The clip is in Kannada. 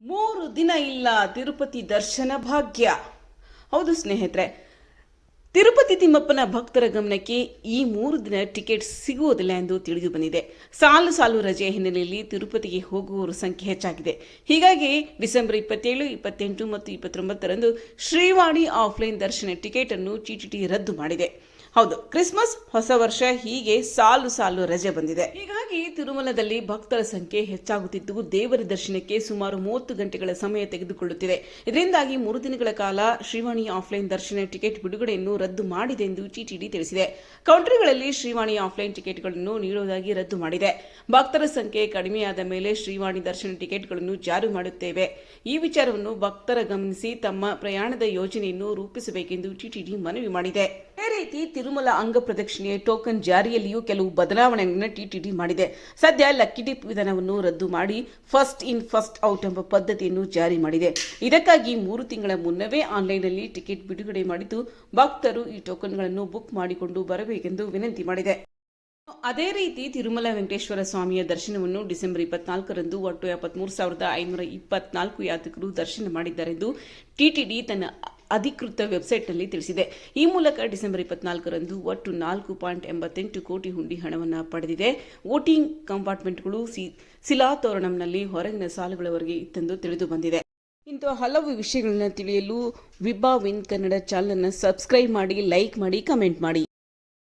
3 ದಿನ ಇಲ್ಲ ತಿರುಪತಿ ದರ್ಶನ ಭಾಗ್ಯ. ಹೌದು ಸ್ನೇಹಿತರೆ, ತಿರುಪತಿ ತಿಮ್ಮಪ್ಪನ ಭಕ್ತರ ಗಮನಕ್ಕೆ ಈ 3 ದಿನ ಟಿಕೆಟ್ ಸಿಗುವುದಿಲ್ಲ ಎಂದು ತಿಳಿದು ಬಂದಿದೆ. ಸಾಲು ಸಾಲು ರಜೆ ಹಿನ್ನೆಲೆಯಲ್ಲಿ ತಿರುಪತಿಗೆ ಹೋಗುವವರ ಸಂಖ್ಯೆ ಹೆಚ್ಚಾಗಿದೆ. ಹೀಗಾಗಿ ಡಿಸೆಂಬರ್ 27, 28 ಮತ್ತು 29ರಂದು ಶ್ರೀವಾಣಿ ಆಫ್ಲೈನ್ ದರ್ಶನ ಟಿಕೆಟ್ ಅನ್ನು ಟಿಟಿಡಿ ರದ್ದು ಮಾಡಿದೆ. ಹೌದು, ಕ್ರಿಸ್ಮಸ್, ಹೊಸ ವರ್ಷ ಹೀಗೆ ಸಾಲು ಸಾಲು ರಜೆ ಬಂದಿದೆ. ಹೀಗಾಗಿ ತಿರುಮಲದಲ್ಲಿ ಭಕ್ತರ ಸಂಖ್ಯೆ ಹೆಚ್ಚಾಗುತ್ತಿದ್ದು ದೇವರ ದರ್ಶನಕ್ಕೆ ಸುಮಾರು 30 ಗಂಟೆಗಳ ಸಮಯ ತೆಗೆದುಕೊಳ್ಳುತ್ತಿದೆ. ಇದರಿಂದಾಗಿ 3 ದಿನಗಳ ಕಾಲ ಶ್ರೀವಾಣಿ ಆಫ್ಲೈನ್ ದರ್ಶನ ಟಿಕೆಟ್ ಬಿಡುಗಡೆಯನ್ನು ರದ್ದು ಮಾಡಿದೆ ಎಂದು ಟಿಟಿಡಿ ತಿಳಿಸಿದೆ. ಕೌಂಟರ್ಗಳಲ್ಲಿ ಶ್ರೀವಾಣಿ ಆಫ್ಲೈನ್ ಟಿಕೆಟ್ಗಳನ್ನು ನೀಡುವುದಾಗಿ ರದ್ದು ಮಾಡಿದೆ. ಭಕ್ತರ ಸಂಖ್ಯೆ ಕಡಿಮೆಯಾದ ಮೇಲೆ ಶ್ರೀವಾಣಿ ದರ್ಶನ ಟಿಕೆಟ್ಗಳನ್ನು ಜಾರಿ ಮಾಡುತ್ತೇವೆ. ಈ ವಿಚಾರವನ್ನು ಭಕ್ತರ ಗಮನಿಸಿ ತಮ್ಮ ಪ್ರಯಾಣದ ಯೋಜನೆಯನ್ನು ರೂಪಿಸಬೇಕೆಂದು ಟಿಟಿಡಿ ಮನವಿ ಮಾಡಿದೆ. ಅದೇ ರೀತಿ ತಿರುಮಲ ಅಂಗ ಪ್ರದಕ್ಷಿಣೆಯ ಟೋಕನ್ ಜಾರಿಯಲ್ಲಿಯೂ ಕೆಲವು ಬದಲಾವಣೆಗಳನ್ನು ಟಿಟಿಡಿ ಮಾಡಿದೆ. ಸದ್ಯ ಲಕ್ಕಿ ಡಿಪ್ ವಿಧಾನವನ್ನು ರದ್ದು ಮಾಡಿ ಫಸ್ಟ್ ಇನ್ ಫಸ್ಟ್ ಔಟ್ ಎಂಬ ಪದ್ಧತಿಯನ್ನು ಜಾರಿ ಮಾಡಿದೆ. ಇದಕ್ಕಾಗಿ 3 ತಿಂಗಳ ಮುನ್ನವೇ ಆನ್ಲೈನ್ನಲ್ಲಿ ಟಿಕೆಟ್ ಬಿಡುಗಡೆ ಮಾಡಿದ್ದು ಭಕ್ತರು ಈ ಟೋಕನ್ಗಳನ್ನು ಬುಕ್ ಮಾಡಿಕೊಂಡು ಬರಬೇಕೆಂದು ವಿನಂತಿ ಮಾಡಿದೆ. ಅದೇ ರೀತಿ ತಿರುಮಲ ವೆಂಕಟೇಶ್ವರ ಸ್ವಾಮಿಯ ದರ್ಶನವನ್ನು ಡಿಸೆಂಬರ್ 24ರಂದು ಒಟ್ಟು 73,524 ಯಾತ್ರಿಕರು ದರ್ಶನ ಮಾಡಿದ್ದಾರೆಂದು ಟಿಟಿಡಿ ತನ್ನ ಅಧಿಕೃತ ವೆಬ್ಸೈಟ್ನಲ್ಲಿ ತಿಳಿಸಿದೆ. ಈ ಮೂಲಕ ಡಿಸೆಂಬರ್ 24ರಂದು ಒಟ್ಟು 4.88 ಕೋಟಿ ಹುಂಡಿ ಹಣವನ್ನು ಪಡೆದಿದೆ. ವೋಟಿಂಗ್ ಕಂಪಾರ್ಟ್ಮೆಂಟ್ಗಳು ಶಿಲಾತೋರಣಂನಲ್ಲಿ ಹೊರಗಿನ ಸಾಲುಗಳವರೆಗೆ ಇತ್ತೆಂದು ತಿಳಿದು ಬಂದಿದೆ. ಇಂತಹ ಹಲವು ವಿಷಯಗಳನ್ನು ತಿಳಿಯಲು ವಿಭಾ ವಿನ್ ಕನ್ನಡ ಚಾನಲ್ ಅನ್ನು ಸಬ್ಸ್ಕ್ರೈಬ್ ಮಾಡಿ, ಲೈಕ್ ಮಾಡಿ, ಕಮೆಂಟ್ ಮಾಡಿ.